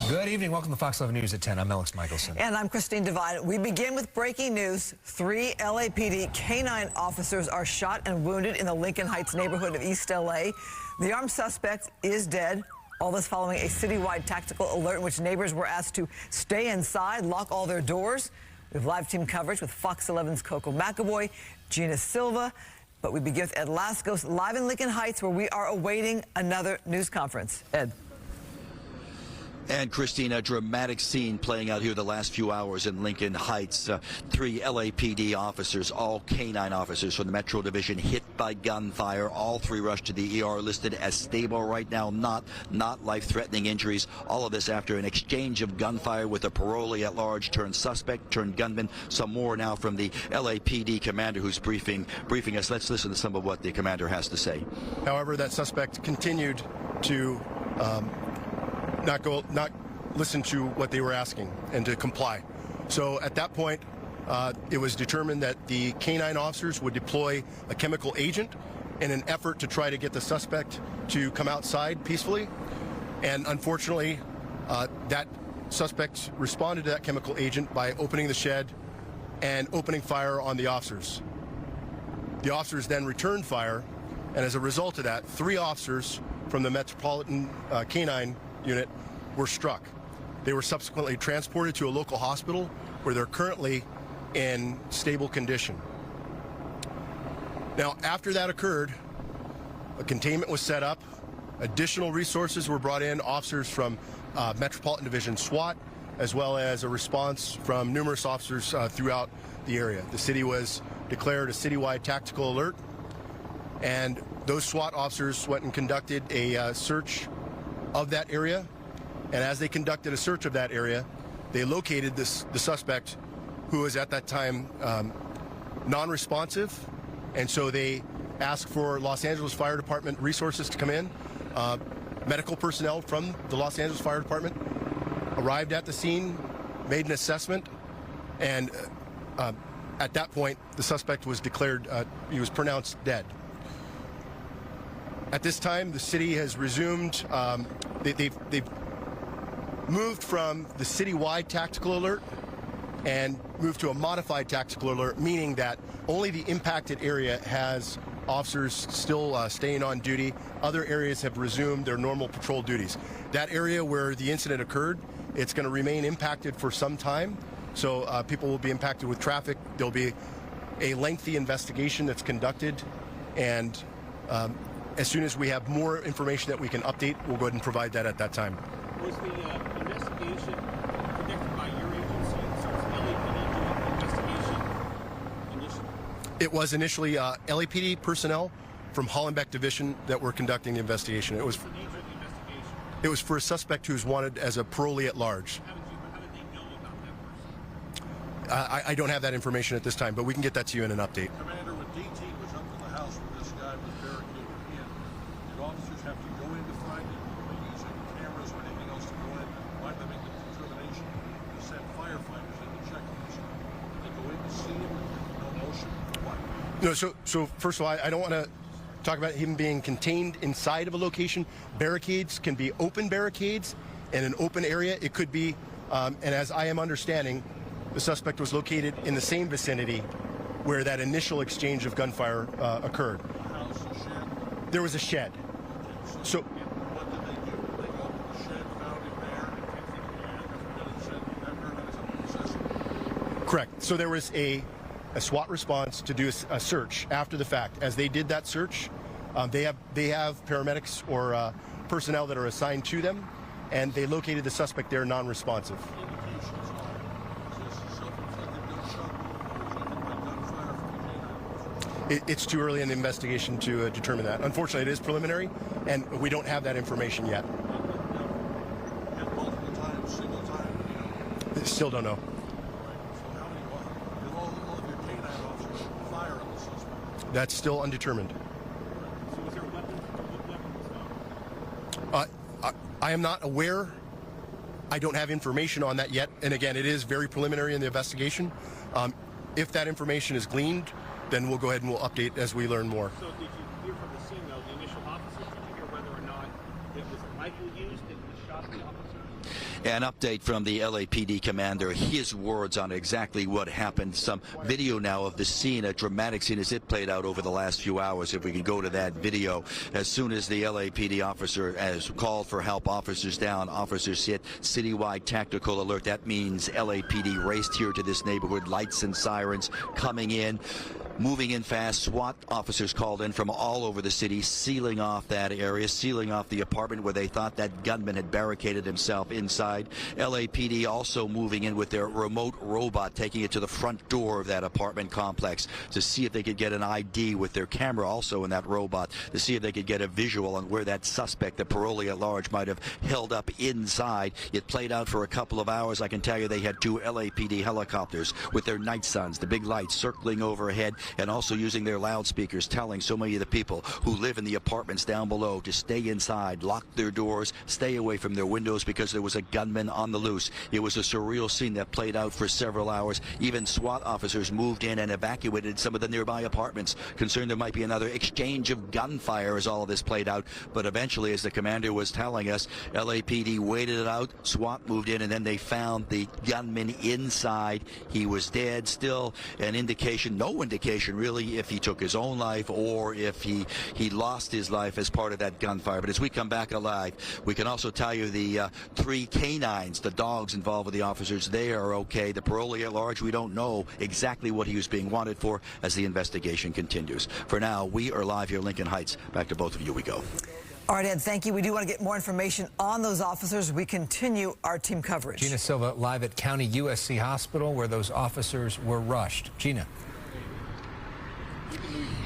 Good evening. Welcome to Fox 11 News at 10. I'm Alex Michelson. And I'm Christine Devine. We begin with breaking news. 3 LAPD canine officers are shot and wounded in the Lincoln Heights neighborhood of East LA. The armed suspect is dead. All this following a citywide tactical alert in which neighbors were asked to stay inside, lock all their doors. We have live team coverage with Fox 11's Coco McAvoy, Gina Silva. But we begin with Ed Lascos live in Lincoln Heights, where we are awaiting another news conference. Ed. And Christine, a dramatic scene playing out here the last few hours in Lincoln Heights. 3 LAPD officers, all canine officers from the Metro Division, hit by gunfire. All 3 rushed to the ER, listed as stable right now, not life-threatening injuries. All of this after an exchange of gunfire with a parolee at large turned suspect, turned gunman. Some more now from the LAPD commander who's briefing us. Let's listen to some of what the commander has to say. However, that suspect continued to not listen to what they were asking and to comply. So at that point, it was determined that the canine officers would deploy a chemical agent in an effort to try to get the suspect to come outside peacefully. And unfortunately, that suspect responded to that chemical agent by opening the shed and opening fire on the officers. The officers then returned fire, and as a result of that, 3 officers from the Metropolitan Canine Unit were struck. They were subsequently transported to a local hospital where they're currently in stable condition. Now, after that occurred, a containment was set up, additional resources were brought in, officers from Metropolitan Division SWAT, as well as a response from numerous officers throughout the area. The city was declared a citywide tactical alert, and those SWAT officers went and conducted a search of that area. And as they conducted a search of that area, they located the suspect, who was at that time non-responsive. And so they asked for Los Angeles Fire Department resources to come in. Medical personnel from the Los Angeles Fire Department arrived at the scene, made an assessment, and at that point, the suspect was declared, he was pronounced dead. At this time, the city has resumed, they've moved from the citywide tactical alert and moved to a modified tactical alert, meaning that only the impacted area has officers still staying on duty. Other areas have resumed their normal patrol duties. That area where the incident occurred, it's going to remain impacted for some time. So people will be impacted with traffic. There'll be a lengthy investigation that's conducted, and as soon as we have more information that we can update, we'll go ahead and provide that at that time. Was the investigation conducted by your agency? So it's LAPD doing the investigation initially? It was initially LAPD personnel from Hollenbeck Division that were conducting the investigation. It was What's the nature of the investigation? It was for a suspect who's wanted as a parolee at large. How did they know about that person? I don't have that information at this time, but we can get that to you in an update. Commander, when DT was up to the house where this guy was barricaded in, did officers have to go in to find him? Were they using cameras or anything else to go in? Why did they make the determination to send firefighters in to check on this guy? Did they go in to see him with no motion? Why? No, so first of all, I don't want to talk about him being contained inside of a location. Barricades can be open barricades in an open area. It could be, and as I am understanding, the suspect was located in the same vicinity where that initial exchange of gunfire occurred. A house, a shed? There was a shed. So What did they do? They opened the shed, found him there, and correct. So there was a SWAT response to do a search after the fact. As they did that search, they have paramedics or personnel that are assigned to them, and they located the suspect there non-responsive. indications are, is this self-inflicted gunshot wound or was it by gunfire from the canine? It's too early in the investigation to determine that. Unfortunately, it is preliminary, and we don't have that information yet. And multiple times, single time, Still don't know. So how many, did all of your canine officers fire on the suspect? That's still undetermined. So was there a weapon? What weapon was found? I am not aware. I don't have information on that yet. And again, it is very preliminary in the investigation. If that information is gleaned, then we'll go ahead and we'll update as we learn more. So did you hear from the scene, though, the initial officers, did you hear whether or not it was a rifle used that was shot the officer? An update from the LAPD commander, his words on exactly what happened. Some video now of the scene, a dramatic scene as it played out over the last few hours. If we could go to that video. As soon as the LAPD officer has called for help, officers down, officers hit, citywide tactical alert. That means LAPD raced here to this neighborhood, lights and sirens coming in. Moving in fast, SWAT officers called in from all over the city, sealing off that area, sealing off the apartment where they thought that gunman had barricaded himself inside. LAPD also moving in with their remote robot, taking it to the front door of that apartment complex to see if they could get an ID with their camera also in that robot, to see if they could get a visual on where that suspect, the parolee at large, might have held up inside. It played out for a couple of hours. I can tell you they had 2 LAPD helicopters with their night suns, the big lights circling overhead, and also using their loudspeakers, telling so many of the people who live in the apartments down below to stay inside, lock their doors, stay away from their windows because there was a gunman on the loose. It was a surreal scene that played out for several hours. Even SWAT officers moved in and evacuated some of the nearby apartments, concerned there might be another exchange of gunfire as all of this played out. But eventually, as the commander was telling us, LAPD waited it out, SWAT moved in, and then they found the gunman inside. He was dead. Still an indication, no indication really if he took his own life or if he lost his life as part of that gunfire. But as we come back alive, we can also tell you the 3 canines, the dogs involved with the officers, they are okay. The parolee at large, we don't know exactly what he was being wanted for as the investigation continues. For now, we are live here in Lincoln Heights. Back to both of you we go. All right, Ed, thank you. We do want to get more information on those officers. We continue our team coverage. Gina Silva live at County USC Hospital where those officers were rushed. Gina.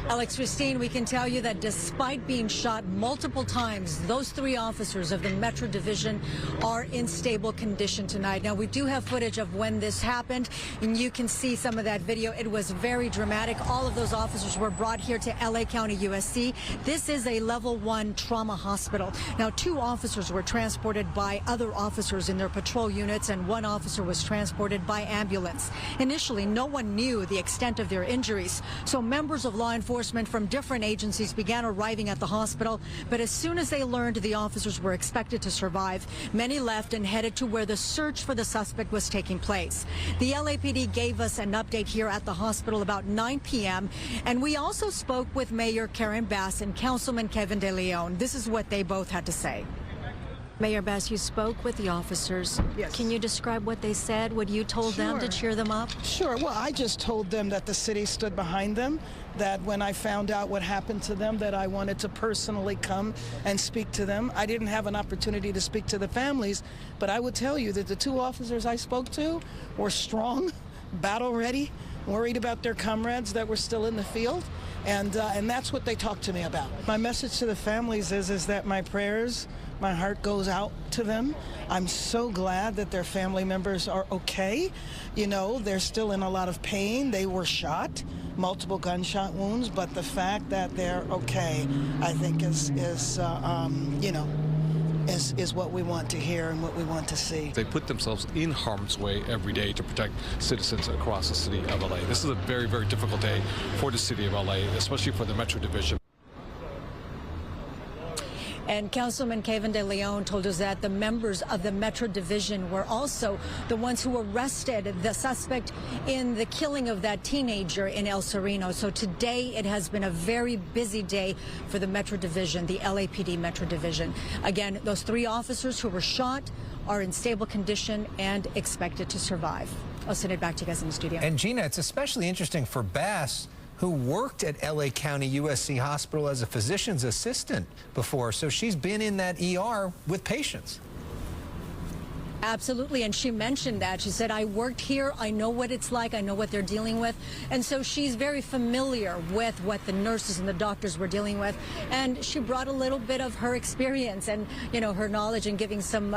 Alex, Christine, we can tell you that despite being shot multiple times, those 3 officers of the Metro Division are in stable condition tonight. Now, we do have footage of when this happened, and you can see some of that video. It was very dramatic. All of those officers were brought here to LA County USC. This is a level 1 trauma hospital. Now, 2 officers were transported by other officers in their patrol units, and 1 officer was transported by ambulance. Initially, no one knew the extent of their injuries, so members of law enforcement from different agencies began arriving at the hospital, but as soon as they learned the officers were expected to survive, many left and headed to where the search for the suspect was taking place. The LAPD gave us an update here at the hospital about 9 p.m., and we also spoke with Mayor Karen Bass and Councilman Kevin De Leon. This is what they both had to say. Mayor Bass, you spoke with the officers. Yes. Can you describe what they said, what you told them to cheer them up? Sure. Well, I just told them that the city stood behind them, that when I found out what happened to them, that I wanted to personally come and speak to them. I didn't have an opportunity to speak to the families, but I would tell you that the 2 officers I spoke to were strong, battle ready, worried about their comrades that were still in the field, and that's what they talked to me about. My message to the families is that my prayers, my heart goes out to them. I'm so glad that their family members are okay. You know, they're still in a lot of pain. They were shot, multiple gunshot wounds, but the fact that they're okay, I think is what we want to hear and what we want to see. They put themselves in harm's way every day to protect citizens across the city of LA. This is a very, very difficult day for the city of LA, especially for the Metro Division. And Councilman Kevin De Leon told us that the members of the Metro Division were also the ones who arrested the suspect in the killing of that teenager in El Sereno. So today it has been a very busy day for the Metro Division, the LAPD Metro Division. Again, those 3 officers who were shot are in stable condition and expected to survive. I'll send it back to you guys in the studio. And Gina, it's especially interesting for Bass, who worked at LA County USC Hospital as a physician's assistant before, so she's been in that ER with patients. Absolutely, and she mentioned that. She said, I worked here, I know what it's like, I know what they're dealing with, and so she's very familiar with what the nurses and the doctors were dealing with, and she brought a little bit of her experience and, you know, her knowledge and giving some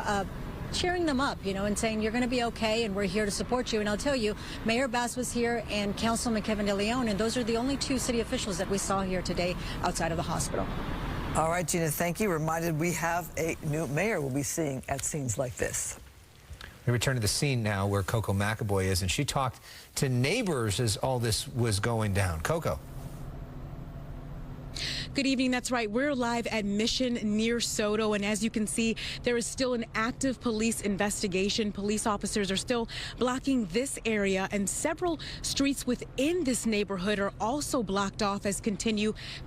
cheering them up, you know, and saying, you're going to be okay, and we're here to support you. And I'll tell you, Mayor Bass was here and Councilman Kevin De Leon, and those are the only 2 city officials that we saw here today outside of the hospital. All right, Gina, thank you. Reminded we have a new mayor we'll be seeing at scenes like this. We return to the scene now where Coco McAvoy is, and she talked to neighbors as all this was going down. Coco. Good evening. That's right. We're live at Mission near Soto, and as you can see, there is still an active police investigation. Police officers are still blocking this area, and several streets within this neighborhood are also blocked off as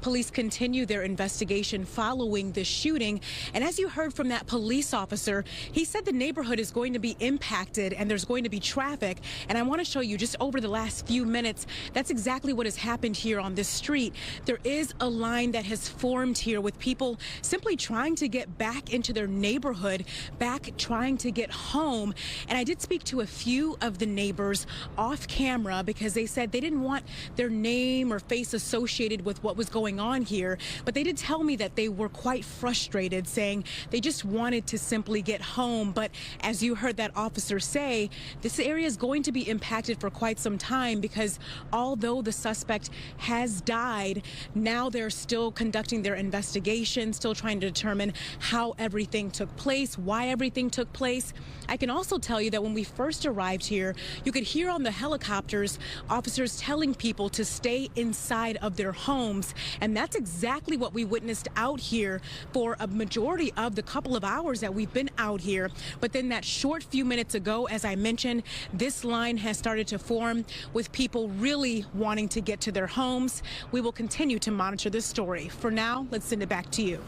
police continue their investigation following the shooting. And as you heard from that police officer, he said the neighborhood is going to be impacted and there's going to be traffic. And I want to show you just over the last few minutes, that's exactly what has happened here on this street. There is a line that has formed here with people simply trying to get back into their neighborhood, trying to get home. And I did speak to a few of the neighbors off camera because they said they didn't want their name or face associated with what was going on here. But they did tell me that they were quite frustrated, saying they just wanted to simply get home. But as you heard that officer say, this area is going to be impacted for quite some time because although the suspect has died, now they're still conducting their investigation, still trying to determine how everything took place, why everything took place. I can also tell you that when we first arrived here, you could hear on the helicopters officers telling people to stay inside of their homes. And that's exactly what we witnessed out here for a majority of the couple of hours that we've been out here. But then that short few minutes ago, as I mentioned, this line has started to form with people really wanting to get to their homes. We will continue to monitor this story. For now, let's send it back to you.